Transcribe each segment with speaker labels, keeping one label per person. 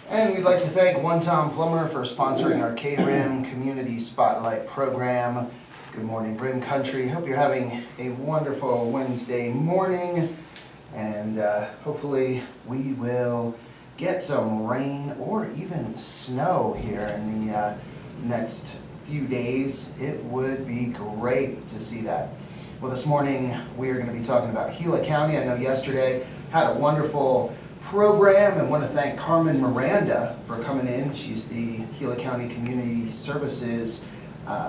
Speaker 1: And we'd like to thank One Tom Plumber for sponsoring our KRIM Community Spotlight Program. Good morning, Rim Country. Hope you're having a wonderful Wednesday morning. And hopefully we will get some rain or even snow here in the next few days. It would be great to see that. Well, this morning we are going to be talking about Gila County. I know yesterday had a wonderful program and want to thank Carmen Miranda for coming in. She's the Gila County Community Services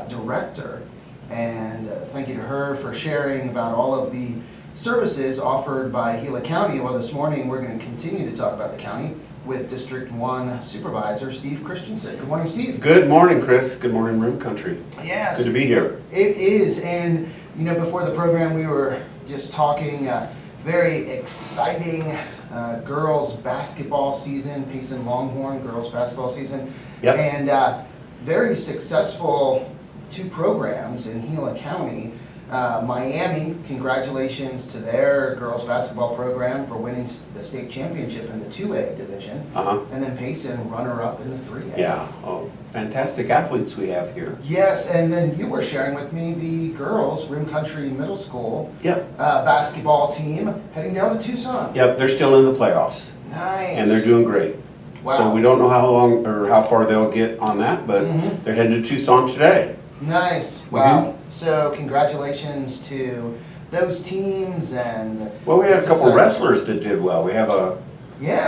Speaker 1: Director. And thank you to her for sharing about all of the services offered by Gila County. Well, this morning we're going to continue to talk about the county with District 1 Supervisor Steve Christensen. Good morning, Steve.
Speaker 2: Good morning, Chris. Good morning, Rim Country.
Speaker 1: Yes.
Speaker 2: Good to be here.
Speaker 1: It is. And, you know, before the program we were just talking very exciting girls basketball season, Payson Longhorn girls basketball season.
Speaker 2: Yep.
Speaker 1: And very successful two programs in Gila County. Miami, congratulations to their girls basketball program for winning the state championship in the 2A division. And then Payson runner-up in the 3A.
Speaker 2: Yeah, oh, fantastic athletes we have here.
Speaker 1: Yes, and then you were sharing with me the girls Rim Country Middle School
Speaker 2: Yep.
Speaker 1: Basketball team heading down to Tucson.
Speaker 2: Yep, they're still in the playoffs.
Speaker 1: Nice.
Speaker 2: And they're doing great.
Speaker 1: Wow.
Speaker 2: So we don't know how long or how far they'll get on that, but they're headed to Tucson today.
Speaker 1: Nice. Wow. So congratulations to those teams. And
Speaker 2: well, we had a couple wrestlers that did well. We have a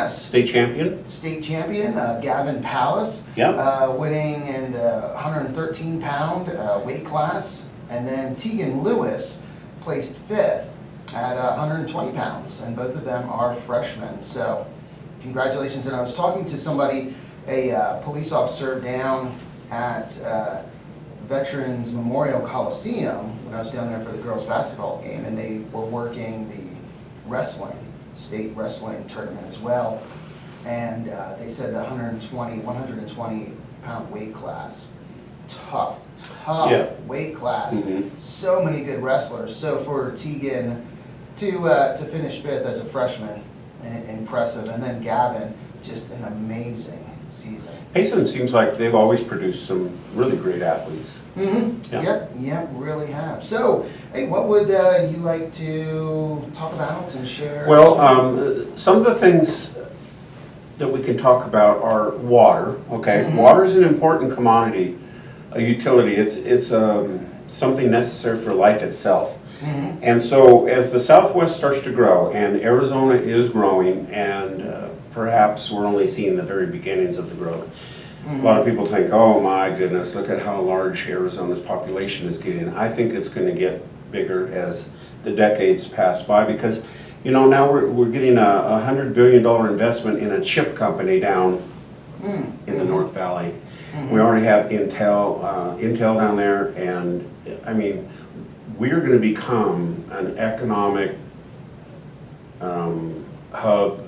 Speaker 2: state champion.
Speaker 1: State champion, Gavin Palace, winning in the 113-pound weight class. And then Tegan Lewis placed 5th at 120 pounds. And both of them are freshmen. So congratulations. And I was talking to somebody, a police officer down at Veterans Memorial Coliseum when I was down there for the girls basketball game, and they were working the state wrestling tournament as well. And they said the 120 pound weight class, tough weight class. So many good wrestlers. So for Tegan to finish 5th as a freshman, impressive. And then Gavin, just an amazing season.
Speaker 2: Payson seems like they've always produced some really great athletes.
Speaker 1: Yep, really have. So, hey, what would you like to talk about and share?
Speaker 2: Well, some of the things that we can talk about are water. Okay, water is an important commodity, a utility. It's something necessary for life itself. And so, as the Southwest starts to grow, and Arizona is growing, and perhaps we're only seeing the very beginnings of the growth. A lot of people think, oh my goodness, look at how large Arizona's population is getting. I think it's going to get bigger as the decades pass by, because, you know, now we're getting a $100 billion investment in a chip company down in the North Valley. We already have Intel down there, and I mean, we're going to become an economic hub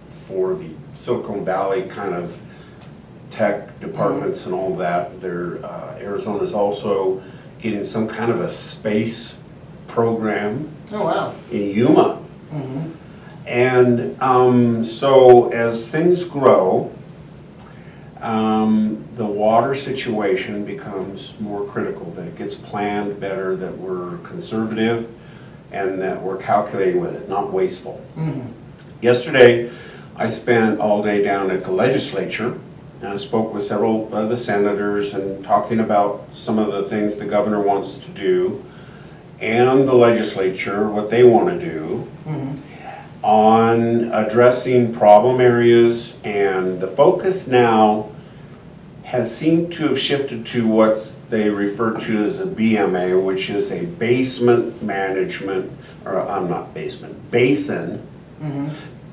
Speaker 2: for the Silicon Valley kind of tech departments and all that. Arizona is also getting some kind of a space program.
Speaker 1: Oh, wow.
Speaker 2: In Yuma. And so as things grow, the water situation becomes more critical, that it gets planned better, that we're conservative, and that we're calculating with it, not wasteful. Yesterday, I spent all day down at the legislature, and I spoke with several of the senators and talking about some of the things the governor wants to do, and the legislature, what they want to do on addressing problem areas. And the focus now has seemed to have shifted to what they refer to as a BMA, which is a basement management, or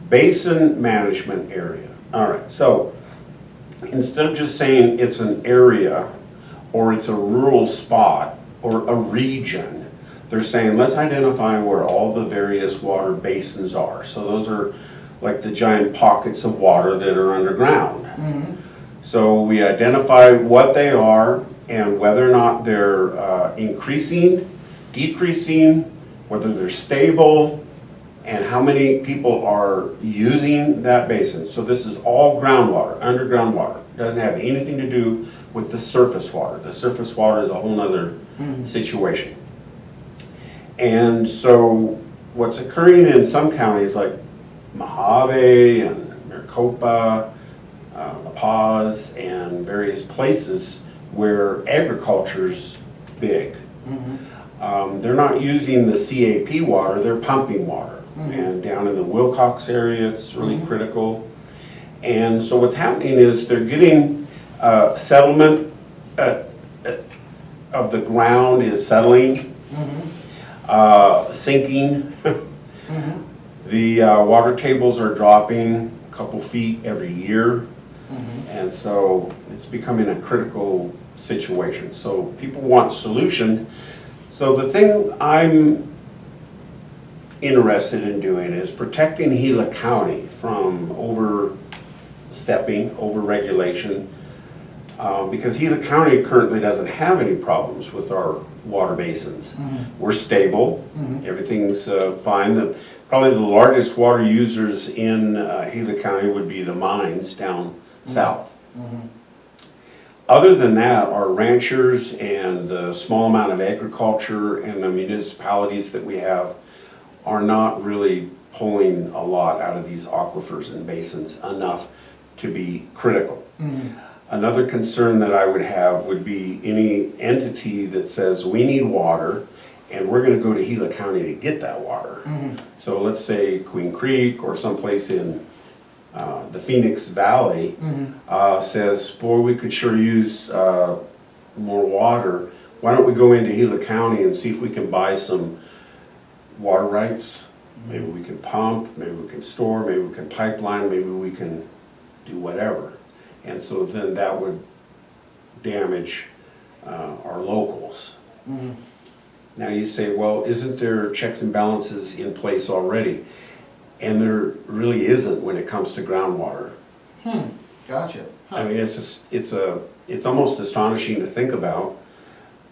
Speaker 2: basin management area. All right, so instead of just saying it's an area or it's a rural spot or a region, they're saying let's identify where all the various water basins are. So those like the giant pockets of water that are underground.
Speaker 1: Mhm.
Speaker 2: So we identify what they are and whether or not they're increasing, decreasing, whether they're stable, and how many people are using that basin. So this is all groundwater, underground water. Doesn't have anything to do with the surface water. The surface water is a whole nother situation. And so what's occurring in some counties like Mojave and Maricopa, La Paz, and various places where agriculture's big. They're not using the CAP water, they're pumping water. And down in the Wilcox area, it's really critical. And so what's happening is they're getting settlement of the ground is settling, sinking. The water tables are dropping a couple feet every year. And so it's becoming a critical situation. So people want solutions. So the thing I'm interested in doing is protecting Gila County from overstepping, over-regulation, because Gila County currently doesn't have any problems with our water basins. We're stable, everything's fine. Probably the largest water users in Gila County would be the mines down south. Other than that, our ranchers and the small amount of agriculture and the municipalities that we have are not really pulling a lot out of these aquifers and basins enough to be critical. Another concern that I would have would be any entity that says we need water and we're going to go to Gila County to get that water. So let's say Queen Creek or someplace in the Phoenix Valley says, boy, we could sure use more water. Why don't we go into Gila County and see if we can buy some water rights? Maybe we can pump, maybe we can store, maybe we can pipeline, maybe we can do whatever. And so then that would damage our locals. Now you say, well, isn't there checks and balances in place already? And there really isn't when it comes to groundwater.
Speaker 1: Gotcha.
Speaker 2: I mean, it's almost astonishing to think about,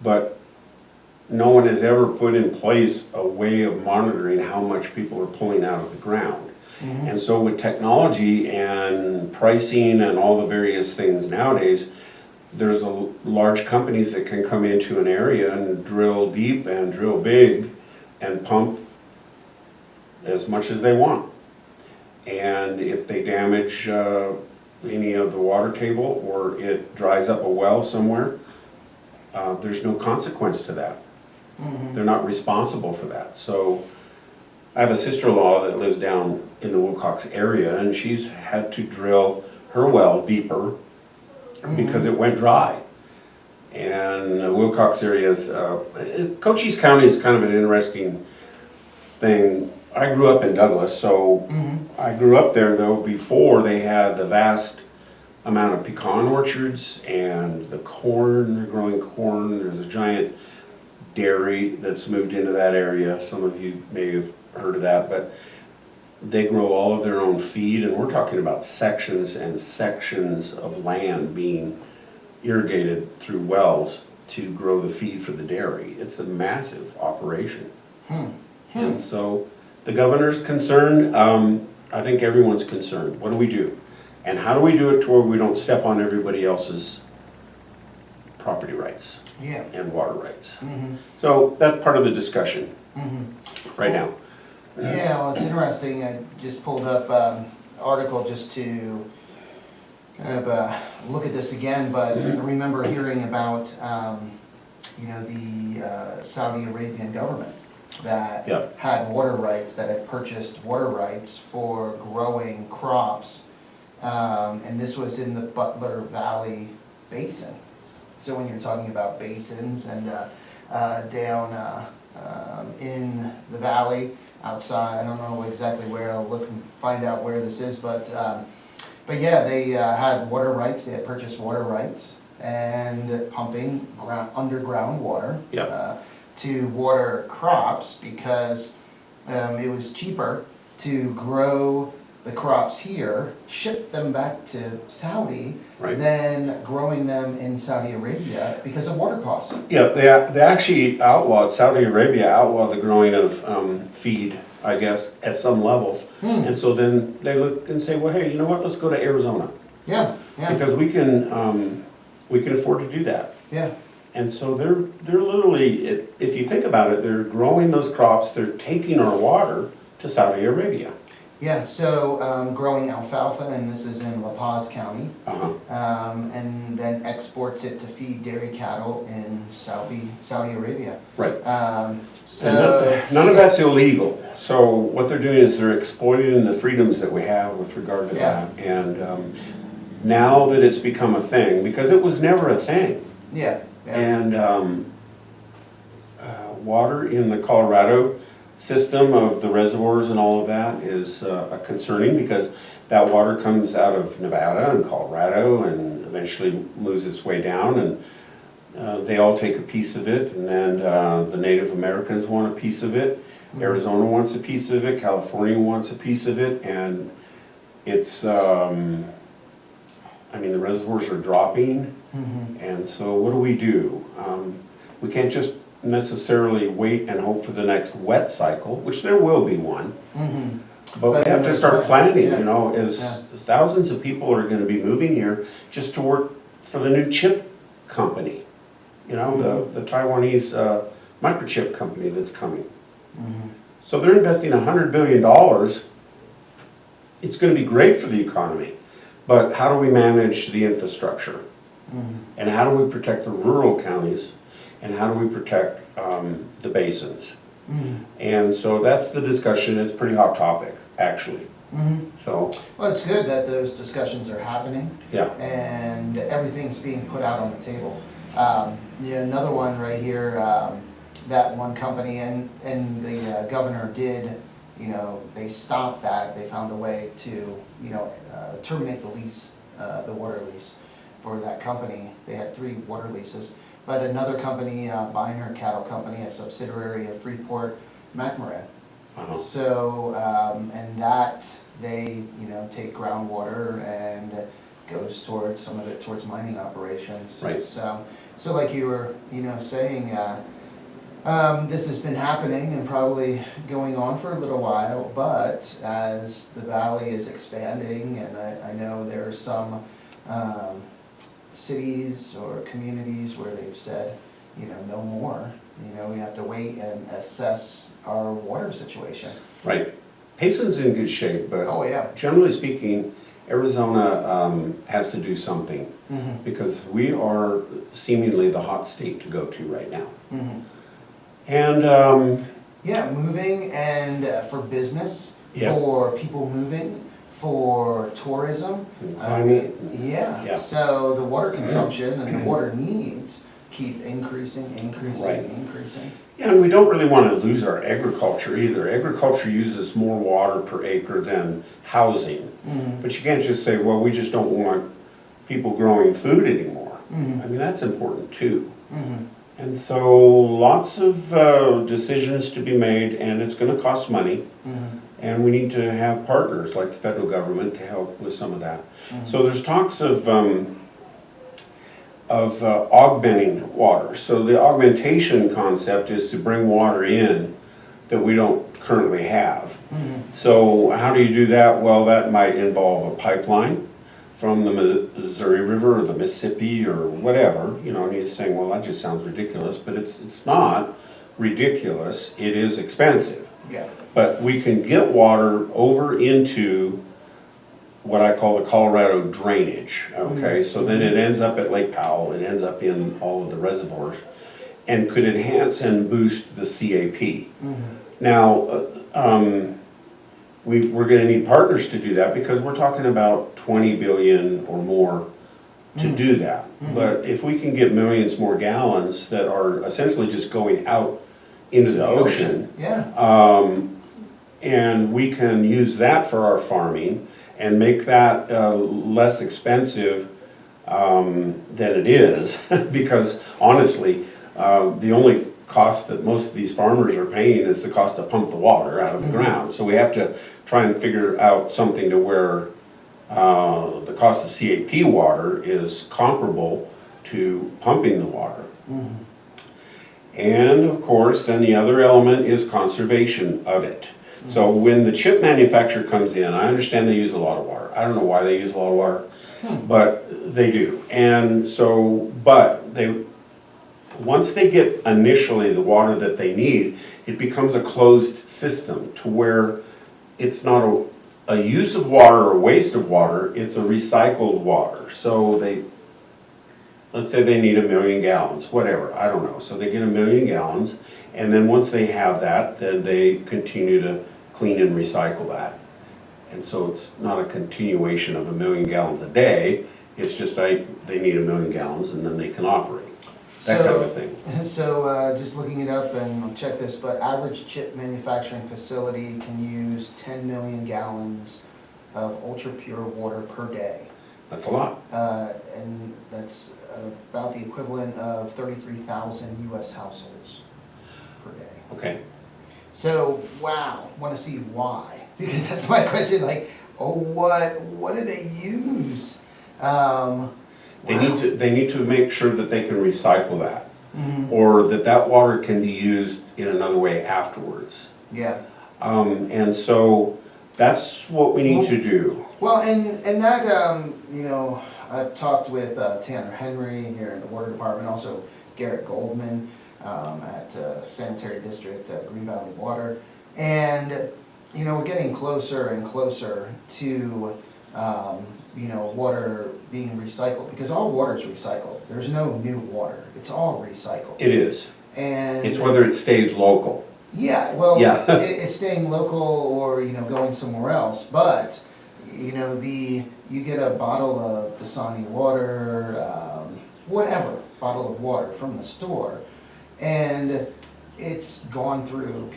Speaker 2: but no one has ever put in place a way of monitoring how much people are pulling out of the ground. And so with technology and pricing and all the various things nowadays, there's large companies that can come into an area and drill deep and drill big and pump as much as they want. And if they damage any of the water table or it dries up a well somewhere, there's no consequence to that. They're not responsible for that. So I have a sister-in-law that lives down in the Wilcox area, and she's had to drill her well deeper because it went dry. And the Wilcox area is, Cochise County is kind of an interesting thing. I grew up in Douglas, so I grew up there though before they had the vast amount of pecan orchards and the corn, they're growing corn. There's a giant dairy that's moved into that area. Some of you may have heard of that, but they grow all of their own feed, and we're talking about sections and sections of land being irrigated through wells to grow the feed for the dairy. It's a massive operation. And so the governor's concerned. I think everyone's concerned. What do we do? And how do we do it to where we don't step on everybody else's property rights and water rights? So that's part of the discussion right now.
Speaker 1: Yeah, well, it's interesting. I just pulled up an article just to kind of look at this again, but I remember hearing about, the Saudi Arabian government that had water rights, that had purchased water rights for growing crops, and this was in the Butler Valley Basin. So when you're talking about basins and down in the valley, outside, I don't know exactly where, I'll look and find out where this is, but yeah, they had water rights, they had purchased water rights and pumping underground water to water crops because it was cheaper to grow the crops here, ship them back to Saudi,
Speaker 2: Right.
Speaker 1: than growing them in Saudi Arabia because of water costs.
Speaker 2: Yeah, they actually outlawed, Saudi Arabia outlawed the growing of feed, I guess, at some level. And so then they look and say, well, hey, you know what, let's go to Arizona.
Speaker 1: Yeah, yeah,
Speaker 2: Because we can afford to do that.
Speaker 1: yeah.
Speaker 2: And so they're literally, if you think about it, they're growing those crops, they're taking our water to Saudi Arabia.
Speaker 1: Yeah, so growing alfalfa, and this is in La Paz County, and then exports it to feed dairy cattle in Saudi Arabia.
Speaker 2: Right.
Speaker 1: So
Speaker 2: And none of that's illegal. So what they're doing is they're exploiting the freedoms that we have with regard to
Speaker 1: Yeah.
Speaker 2: that. And now that it's become a thing, because it was never a thing.
Speaker 1: yeah, yeah,
Speaker 2: And water in the Colorado system of the reservoirs and all of that is concerning, because that water comes out of Nevada and Colorado and eventually moves its way down, and they all take a piece of it, and then the Native Americans want a piece of it, Arizona wants a piece of it, California wants a piece of it, and it's, I mean, the reservoirs are dropping, and so what do? We can't just necessarily wait and hope for the next wet cycle, which there will be one. But we have to start planning, you know, as thousands of people are gonna be moving here just to work for the new chip company. You know, the Taiwanese microchip company that's coming. So they're investing $100 billion. It's gonna be great for the economy, but how do we manage the infrastructure? And how do we protect the rural counties? And how do we protect the basins? And so that's the discussion. It's a pretty hot topic, actually. So,
Speaker 1: well, it's good that those discussions are happening.
Speaker 2: yeah,
Speaker 1: And everything's being put out on the table. You know, another one right here, that one company, and the governor did, you know, they stopped that. They found a way to, you know, terminate the lease, the water lease for that company. They had 3 water leases. But another company, Biner Cattle Company, a subsidiary of Freeport McMoran. So, and that, they, you know, take groundwater and goes towards, some of it towards mining operations.
Speaker 2: Right.
Speaker 1: So like you were, you know, saying, this has been happening and probably going on for a little while, but as the valley is expanding, and I know there are some cities or communities where they've said, you know, no more. You know, we have to wait and assess our water situation.
Speaker 2: right. Payson's in good shape, but
Speaker 1: Oh, yeah.
Speaker 2: generally speaking, Arizona has to do something, because we are seemingly the hot state to go to right now. And
Speaker 1: Yeah, moving and for business,
Speaker 2: Yeah.
Speaker 1: for people moving, for tourism.
Speaker 2: And
Speaker 1: I
Speaker 2: climate.
Speaker 1: mean, yeah.
Speaker 2: Yeah.
Speaker 1: So the water consumption and the water needs keep increasing.
Speaker 2: Right. Yeah, and we don't really want to lose our agriculture either. Agriculture uses more water per acre than housing. But you can't just say, well, we just don't want people growing food anymore. I mean, that's important too. And so lots of decisions to be made, and it's going to cost money. And we need to have partners like the federal government to help with some of that. So there's talks of augmenting water. So the augmentation concept is to bring water in that we don't currently have. So how do you do that? Well, that might involve a pipeline from the Missouri River or the Mississippi or whatever, you know, and you're saying, well, that just sounds ridiculous, but it's not ridiculous, it is expensive.
Speaker 1: Yeah.
Speaker 2: But we can get water over into what I call the Colorado drainage, okay? So then it ends up at Lake Powell, it ends up in all of the reservoirs, and could enhance and boost the CAP. Now, we're gonna need partners to do that, because we're talking about 20 billion or more to do that. But if we can get millions more gallons that are essentially just going out into the ocean,
Speaker 1: Yeah.
Speaker 2: and we can use that for our farming and make that less expensive than it is, because honestly, the only cost that most of these farmers are paying is the cost to pump the water out of the ground. So we have to try and figure out something to where the cost of CAP water is comparable to pumping the water. And of course, then the other element is conservation of it. So when the chip manufacturer comes in, I understand they use a lot of water. I don't know why they use a lot of water, but they do. And so, but they, once they get initially the water that they need, it becomes a closed system to where it's not a use of water or waste of water, it's a recycled water. So they, let's say they need 1 million gallons, whatever, I don't know. So they get 1 million gallons, and then once they have that, then they continue to clean and recycle that. And so it's not a continuation of 1 million gallons a day, it's just they need 1 million gallons and then they can operate, that kind of a thing.
Speaker 1: So just looking it up, and I'll check this, but average chip manufacturing facility can use 10 million gallons of ultra-pure water per day.
Speaker 2: That's a lot.
Speaker 1: And that's about the equivalent of 33,000 US households per day.
Speaker 2: Okay.
Speaker 1: So, wow, want to see why? Because that's my question, like, oh, what do they use?
Speaker 2: They need to make sure that they can recycle that,
Speaker 1: Mhm.
Speaker 2: or that water can be used in another way afterwards.
Speaker 1: Yeah.
Speaker 2: And so that's what we need to do.
Speaker 1: Well, and that, you know, I've talked with Tanner Henry here in the Water Department, also Garrett Goldman at Sanitary District, Green Valley Water. And, you know, we're getting closer and closer to, you know, water being recycled, because all water is recycled. There's no new water. It's all recycled.
Speaker 2: It is.
Speaker 1: And
Speaker 2: It's whether it stays local.
Speaker 1: yeah, well,
Speaker 2: Yeah.
Speaker 1: it's staying local or, you know, going somewhere else, but, you know, you get a bottle of Dasani water, whatever, bottle of water from the store, and it's gone through,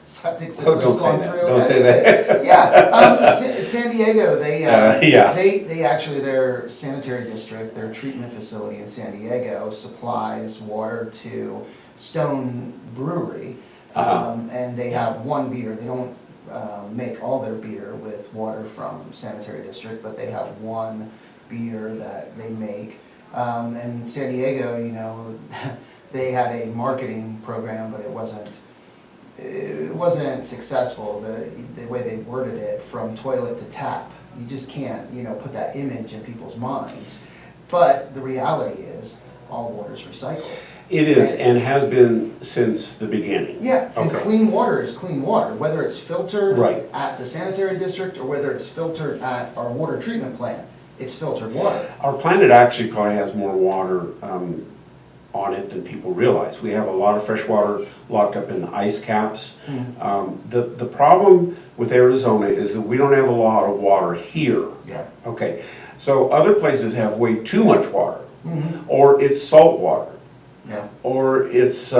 Speaker 1: septic systems
Speaker 2: don't say
Speaker 1: gone
Speaker 2: that.
Speaker 1: through.
Speaker 2: Don't say that.
Speaker 1: Yeah, San Diego,
Speaker 2: yeah.
Speaker 1: they actually, their sanitary district, their treatment facility in San Diego supplies water to Stone Brewery, and they have one beer. They don't make all their beer with water from sanitary district, but they have one beer that they make. And San Diego, you know, they had a marketing program, but it wasn't successful. The way they worded it, from toilet to tap, you just can't, you know, put that image in people's minds. But the reality is, all water is recycled.
Speaker 2: It is, and has been since the beginning.
Speaker 1: Yeah, and
Speaker 2: Okay.
Speaker 1: clean water is clean water, whether it's filtered
Speaker 2: Right.
Speaker 1: at the sanitary district or whether it's filtered at our water treatment plant. It's filtered water.
Speaker 2: Our planet actually probably has more water on it than people realize. We have a lot of fresh water locked up in the ice caps. The problem with Arizona is that we don't have a lot of water here.
Speaker 1: Yeah.
Speaker 2: Okay, so other places have way too much water,
Speaker 1: Mm-hmm.
Speaker 2: or it's salt water,
Speaker 1: Yeah.
Speaker 2: or it's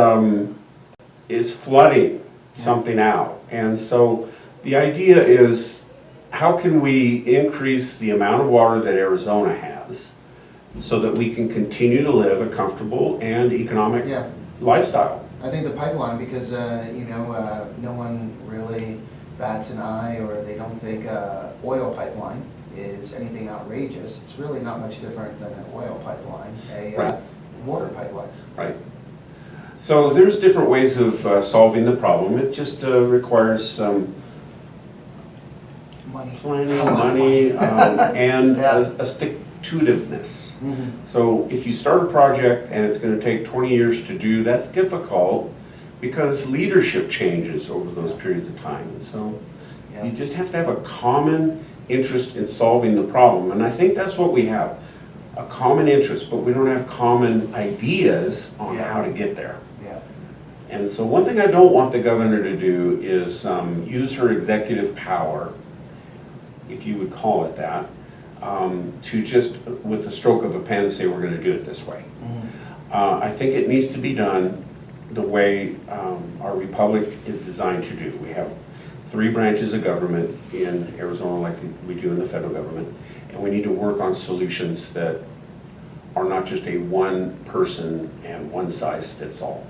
Speaker 2: flooding something out. And so the idea is, how can we increase the amount of water that Arizona has so that we can continue to live a comfortable and economic
Speaker 1: Yeah.
Speaker 2: lifestyle?
Speaker 1: I think the pipeline, because, you know, no one really bats an eye, or they don't think oil pipeline is anything outrageous. It's really not much different than an oil pipeline,
Speaker 2: Right.
Speaker 1: water pipeline.
Speaker 2: Right. So there's different ways of solving the problem. It just requires some
Speaker 1: Money.
Speaker 2: planning, money, and
Speaker 1: Yeah.
Speaker 2: a stick-to-itiveness.
Speaker 1: Mhm.
Speaker 2: So if you start a project and it's going to take 20 years to do, that's difficult because leadership changes over those periods of time. And so
Speaker 1: Yeah.
Speaker 2: you just have to have a common interest in solving the problem. And I think that's what we have, a common interest, but we don't have common ideas on
Speaker 1: Yeah.
Speaker 2: how to get there.
Speaker 1: Yeah.
Speaker 2: And so one thing I don't want the governor to do is use her executive power, if you would call it that, to just, with the stroke of a pen, say we're going to do it this way.
Speaker 1: Mhm.
Speaker 2: I think it needs to be done the way our republic is designed to do. We have 3 branches of government in Arizona like we do in the federal government, and we need to work on solutions that are not just a one person and one size fits all.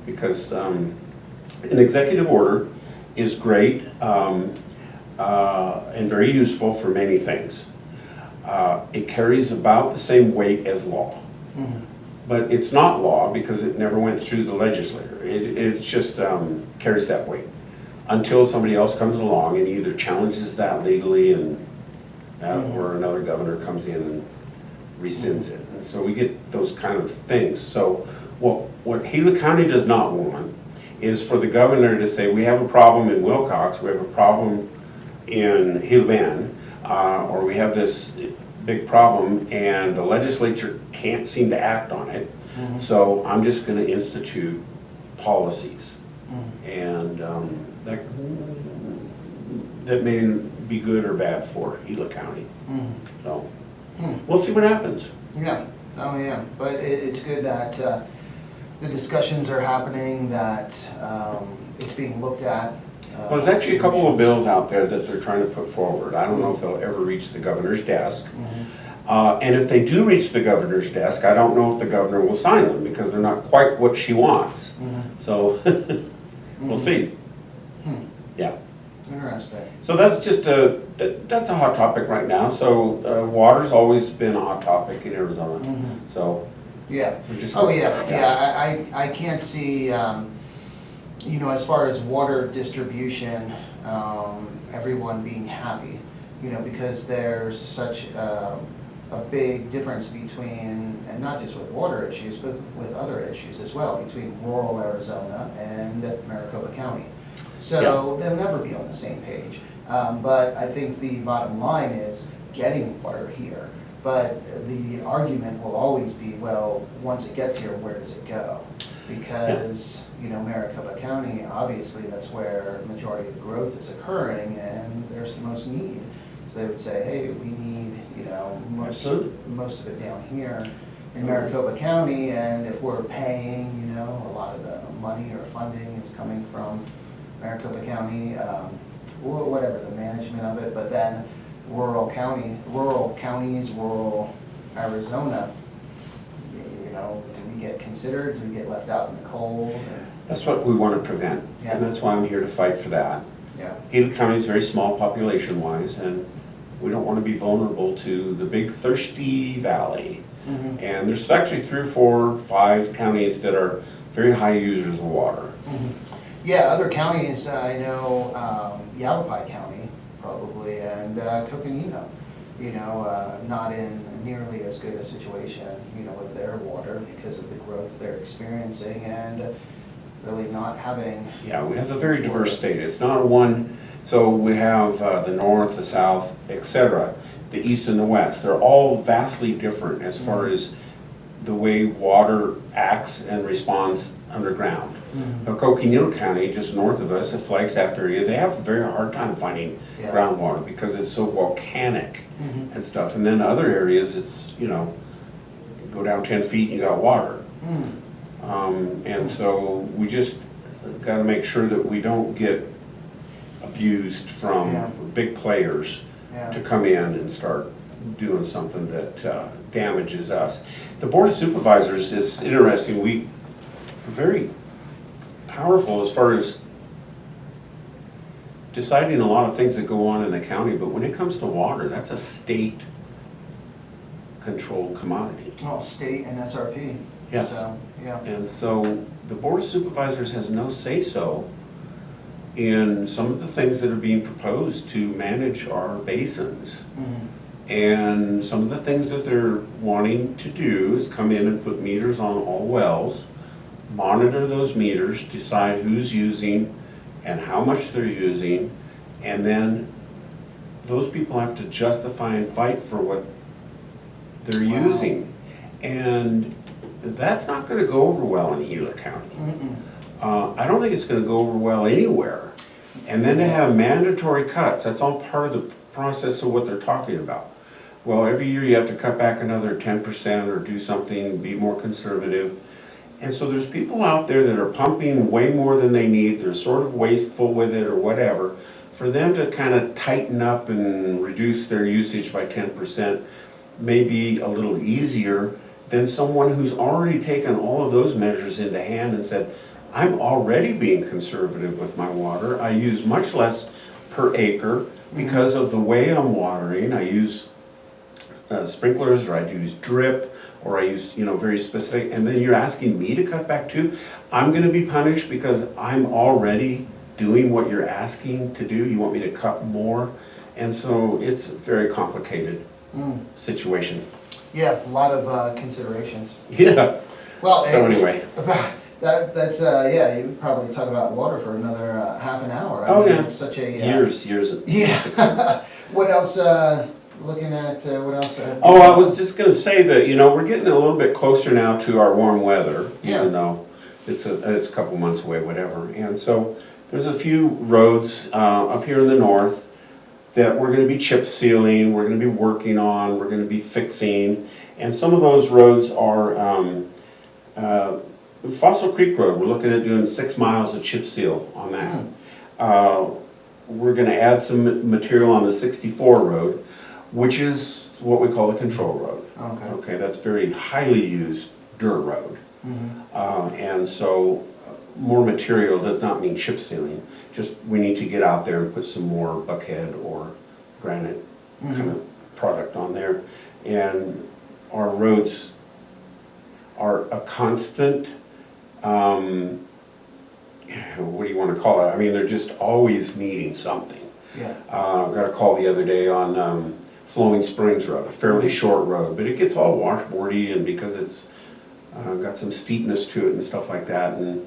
Speaker 2: Because an executive order is great and very useful for many things. It carries about the same weight as law. But it's not law because it never went through the legislature. It just carries that weight until somebody else comes along and either challenges that legally and or another governor comes in and rescinds it. And so we get those kind of things. So what Gila County does not want is for the governor to say, we have a problem in Wilcox, we have a problem in Gila Bend, or we have this big problem and the legislature can't seem to act on it. So I'm just going to institute policies. And that may be good or bad for Gila County. So we'll see what happens.
Speaker 1: Yeah, oh yeah, but it's good that the discussions are happening, that it's being looked at.
Speaker 2: Well, there's actually a couple of bills out there that they're trying to put forward. I don't know if they'll ever reach the governor's desk. And if they do reach the governor's desk, I don't know if the governor will sign them because they're not quite what she wants. So we'll see. Yeah.
Speaker 1: Interesting.
Speaker 2: So that's just that's a hot topic right now. So water's always been a hot topic in Arizona. So
Speaker 1: yeah.
Speaker 2: Just,
Speaker 1: Oh yeah. Yeah. I can't see. You know, as far as water distribution, everyone being happy. You know, because there's such a big difference between, and not just with water issues, but with other issues as well, between rural Arizona and Maricopa County. So they'll never be on the same page. But I think the bottom line is getting water here. But the argument will always be, well, once it gets here, where does it go? Because, you know, Maricopa County, obviously that's where the majority of the growth is occurring and there's the most need. So they would say, hey, we need, you know, most of it down here in Maricopa County, and if we're paying, you know, a lot of the money or funding is coming from Maricopa County, whatever the management of it, but then rural counties, rural Arizona, you know, do we get considered? Do we get left out in the cold?
Speaker 2: That's what we want to prevent, and that's why I'm here to fight for that. Gila County is very small population-wise, and we don't want to be vulnerable to the big thirsty valley. And there's actually 3 or 4, 5 counties that are very high users of water.
Speaker 1: Yeah, other counties, I know Yavapai County probably, and Coconino, you know, not in nearly as good a situation, you know, with their water because of the growth they're experiencing and really not having. Yeah,
Speaker 2: we have a very diverse state. It's not a one, so we have the north, the south, etc., the east and the west. They're all vastly different as far as the way water acts and responds underground. Coconino County, just north of us, the Flagstaff area, they have a very hard time finding groundwater because it's so volcanic and stuff. And then other areas, it's, you know, you go down 10 feet and you got water. And so we just got to make sure that we don't get abused from big players to come in and start doing something that damages us. The Board of Supervisors is interesting. We're very powerful as far as deciding a lot of things that go on in the county, but when it comes to water, that's a state controlled commodity.
Speaker 1: Well, state and SRP.
Speaker 2: Yes.
Speaker 1: So, yeah.
Speaker 2: And so the Board of Supervisors has no say-so in some of the things that are being proposed to manage our basins. And some of the things that they're wanting to do is come in and put meters on all wells, monitor those meters, decide who's using and how much they're using, and then those people have to justify and fight for what they're using. And that's not going to go over well in Gila County. I don't think it's going to go over well anywhere. And then to have mandatory cuts, that's all part of the process of what they're talking about. Well, every year you have to cut back another 10% or do something, be more conservative. And so there's people out there that are pumping way more than they need, they're sort of wasteful with it or whatever. For them to kind of tighten up and reduce their usage by 10%, may be a little easier than someone who's already taken all of those measures into hand and said, I'm already being conservative with my water. I use much less per acre because of the way I'm watering. I use sprinklers, or I use drip, or I use, very specific, and then you're asking me to cut back too? I'm gonna be punished because I'm already doing what you're asking to do? You want me to cut more? And so it's a very complicated situation.
Speaker 1: Yeah, a lot of considerations.
Speaker 2: Yeah.
Speaker 1: Well,
Speaker 2: So anyway.
Speaker 1: That's you would probably talk about water for another half an hour. I
Speaker 2: Oh,
Speaker 1: mean,
Speaker 2: yeah.
Speaker 1: It's such a
Speaker 2: Years.
Speaker 1: Yeah. What else? Looking at what else?
Speaker 2: Oh, I was just gonna say that, we're getting a little bit closer now to our warm weather,
Speaker 1: Yeah.
Speaker 2: even though it's a couple months away, whatever. And so there's a few roads up here in the north that we're gonna be chip sealing, we're gonna be working on, we're gonna be fixing. And some of those roads are Fossil Creek Road. We're looking at doing 6 miles of chip seal on that. We're gonna add some material on the 64 road, which is what we call the control road.
Speaker 1: Okay.
Speaker 2: Okay, that's very highly used dirt road. And so more material does not mean chip sealing, just we need to get out there and put some more buckhead or granite kind of product on there. And our roads are a constant, what do you want to call it? I mean, they're just always needing something.
Speaker 1: Yeah.
Speaker 2: Got a call the other day on Flowing Springs Road, a fairly short road, but it gets all washboardy, and because it's got some steepness to it and stuff like that, and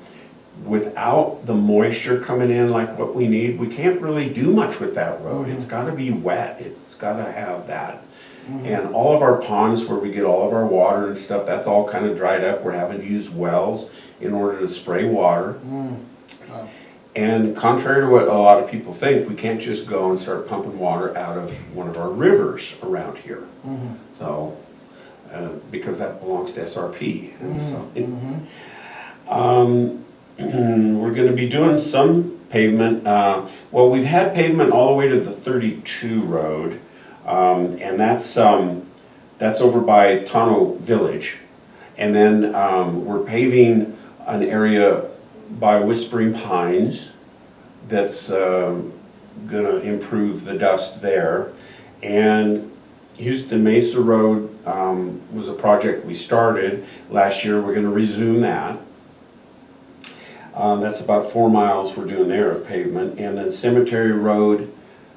Speaker 2: without the moisture coming in like what we need, we can't really do much with that road. It's got to be wet. It's got to have that. And all of our ponds where we get all of our water and stuff, that's all kind of dried up. We're having to use wells in order to spray water.
Speaker 1: Wow.
Speaker 2: And contrary to what a lot of people think, we can't just go and start pumping water out of one of our rivers around here. So, because that belongs to SRP. And so, we're going to be doing some pavement. Well, we've had pavement all the way to the 32 road, and that's over by Tano Village. And then we're paving an area by Whispering Pines that's gonna improve the dust there. And Houston Mesa Road was a project we started last year. We're gonna resume that. That's about 4 miles we're doing there of pavement. And then Cemetery Road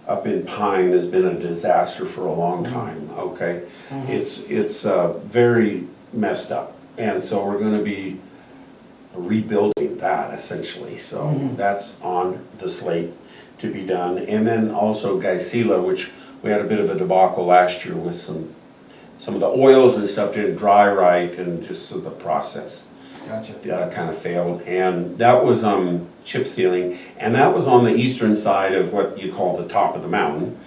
Speaker 2: up in Pine has been a disaster for a long time, okay? It's very messed up. And so we're gonna be rebuilding that essentially. So that's on the slate to be done. And then also Gysela, which we had a bit of a debacle last year with some of the oils and stuff didn't dry right, and just so the process kind of failed. And that was chip sealing, and that was on the eastern side of what you call the top of the mountain.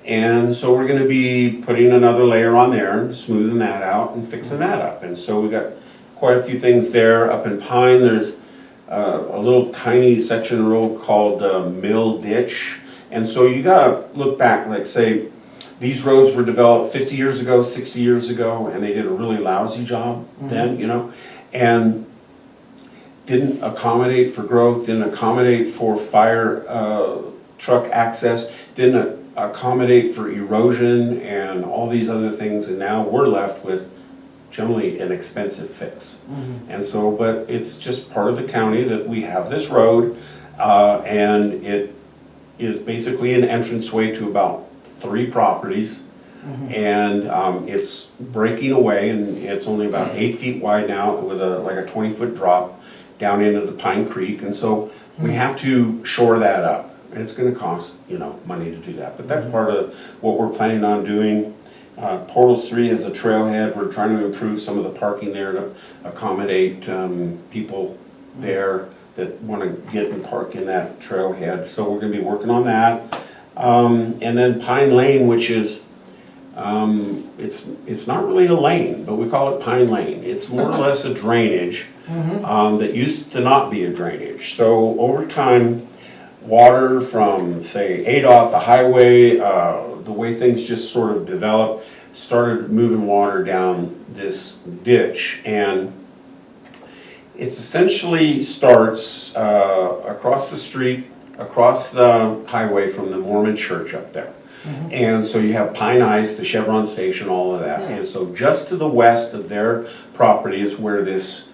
Speaker 2: And so we're going to be putting another layer on there, smoothing that out and fixing that up. And so we got quite a few things there. Up in Pine, there's a little tiny section road called Mill Ditch. And so you gotta look back, like say, these roads were developed 50 years ago, 60 years ago, and they did a really lousy job then, and didn't accommodate for growth, didn't accommodate for fire truck access, didn't accommodate for erosion and all these other things, and now we're left with generally an expensive fix. And so, but it's just part of the county that we have this road, and it is basically an entranceway to about 3 properties. And it's breaking away, and it's only about 8 feet wide now with like a 20-foot drop down into the Pine Creek. And so we have to shore that up. And it's gonna cost, money to do that. But that's part of what we're planning on doing. Portals 3 is a trailhead. We're trying to improve some of the parking there to accommodate people there that want to get and park in that trailhead. So we're going to be working on that. And then Pine Lane, which is, it's not really a lane, but we call it Pine Lane. It's more or less a drainage that used to not be a drainage. So over time, water from, say, ADOT, the highway, the way things just sort of developed, started moving water down this ditch, and it essentially starts across the street, across the highway from the Mormon church up there. And so you have Pine Ice, the Chevron station, all of that. And so just to the west of their property is where this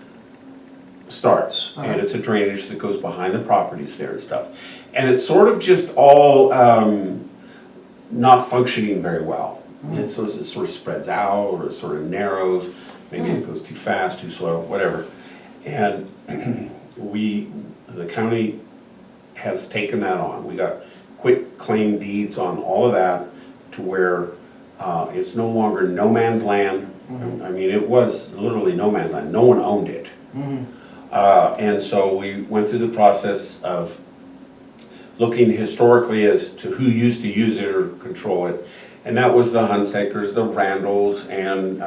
Speaker 2: starts. And it's a drainage that goes behind the properties there and stuff. And it's sort of just all not functioning very well. And so it sort of spreads out, or it sort of narrows. Maybe it goes too fast, too slow, whatever. And the county has taken that on. We got quit claim deeds on all of that to where it's no longer no man's land. I mean, it was literally no man's land. No one owned it. And so we went through the process of looking historically as to who used to use it or control it. And that was the Hunsakers, the Randalls, and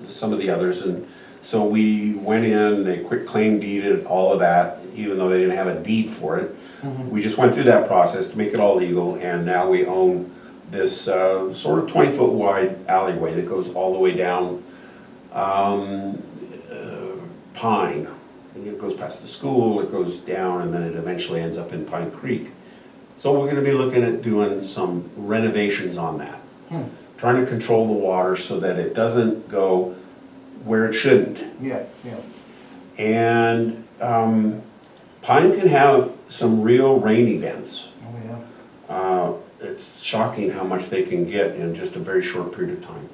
Speaker 2: some of the others. And so we went in, they quit claim deeded all of that, even though they didn't have a deed for it. We just went through that process to make it all legal, and now we own this sort of 20-foot wide alleyway that goes all the way down Pine. And it goes past the school, it goes down, and then it eventually ends up in Pine Creek. So we're going to be looking at doing some renovations on that. Trying to control the water so that it doesn't go where it shouldn't.
Speaker 1: Yeah.
Speaker 2: And Pine can have some real rain events. It's shocking how much they can get in just a very short period of time.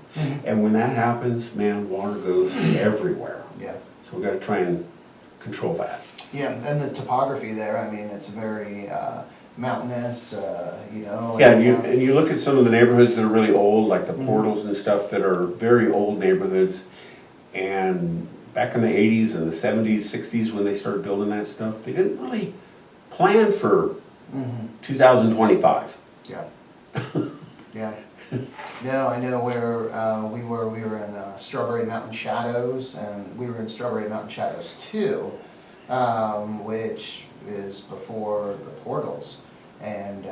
Speaker 2: And when that happens, man, water goes everywhere. So we got to try and control that.
Speaker 1: Yeah, and the topography there, I mean, it's very mountainous, you know.
Speaker 2: Yeah, and you look at some of the neighborhoods that are really old, like the Portals and stuff, that are very old neighborhoods. And back in the 80s and the 70s, 60s, when they started building that stuff, they didn't really plan for 2025.
Speaker 1: Yeah. No, I know where we were in Strawberry Mountain Shadows, and we were in Strawberry Mountain Shadows 2, which is before the Portals. And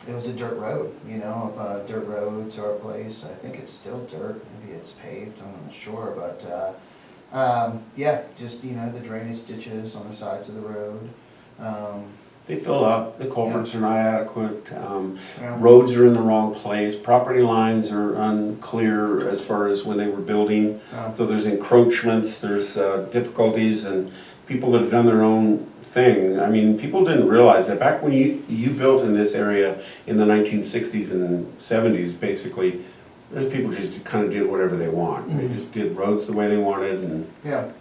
Speaker 1: it was a dirt road, you know, a dirt road to our place. I think it's still dirt, maybe it's paved, I'm not sure, but yeah, just, you know, the drainage ditches on the sides of the road.
Speaker 2: They fill up, the culverts are not adequate, roads are in the wrong place, property lines are unclear as far as when they were building. So there's encroachments, there's difficulties, and people that have done their own thing. I mean, people didn't realize that back when you built in this area in the 1960s and 70s, basically, those people just kind of did whatever they want. They just did roads the way they wanted, and there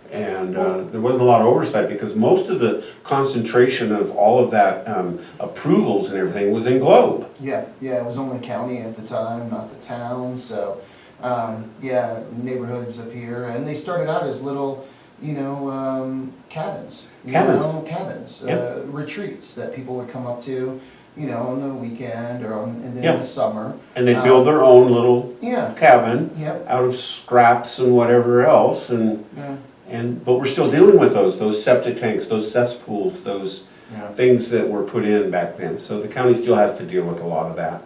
Speaker 2: wasn't a lot of oversight because most of the concentration of all of that approvals and everything was in Globe.
Speaker 1: Yeah, it was only county at the time, not the town. So yeah, neighborhoods up here, and they started out as little, you know, cabins, retreats that people would come up to, you know, on the weekend or in the summer.
Speaker 2: And they'd build their own little cabin out of scraps and whatever else. But we're still dealing with those septic tanks, those cesspools, those things that were put in back then. So the county still has to deal with a lot of that.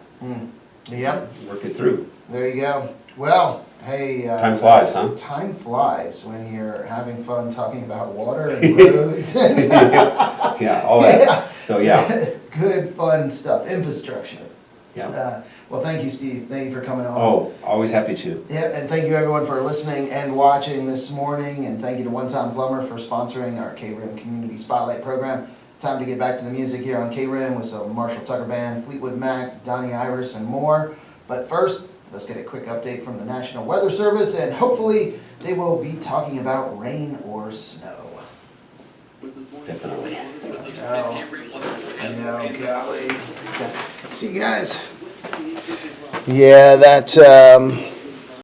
Speaker 2: Work it through.
Speaker 1: There you go. Well, hey.
Speaker 2: Time flies, huh?
Speaker 1: Time flies when you're having fun talking about water and roads. All
Speaker 2: that. So
Speaker 1: Good, fun stuff. Infrastructure. Well, thank you, Steve. Thank you for coming on.
Speaker 2: Oh, always happy to.
Speaker 1: And thank you everyone for listening and watching this morning. And thank you to One Time Plumber for sponsoring our KRIM Community Spotlight program. Time to get back to the music here on KRIM with some Marshall Tucker Band, Fleetwood Mac, Donnie Iris, and more. But first, let's get a quick update from the National Weather Service, and hopefully they will be talking about rain or snow.
Speaker 2: Definitely.
Speaker 1: Golly. See you guys. Yeah, that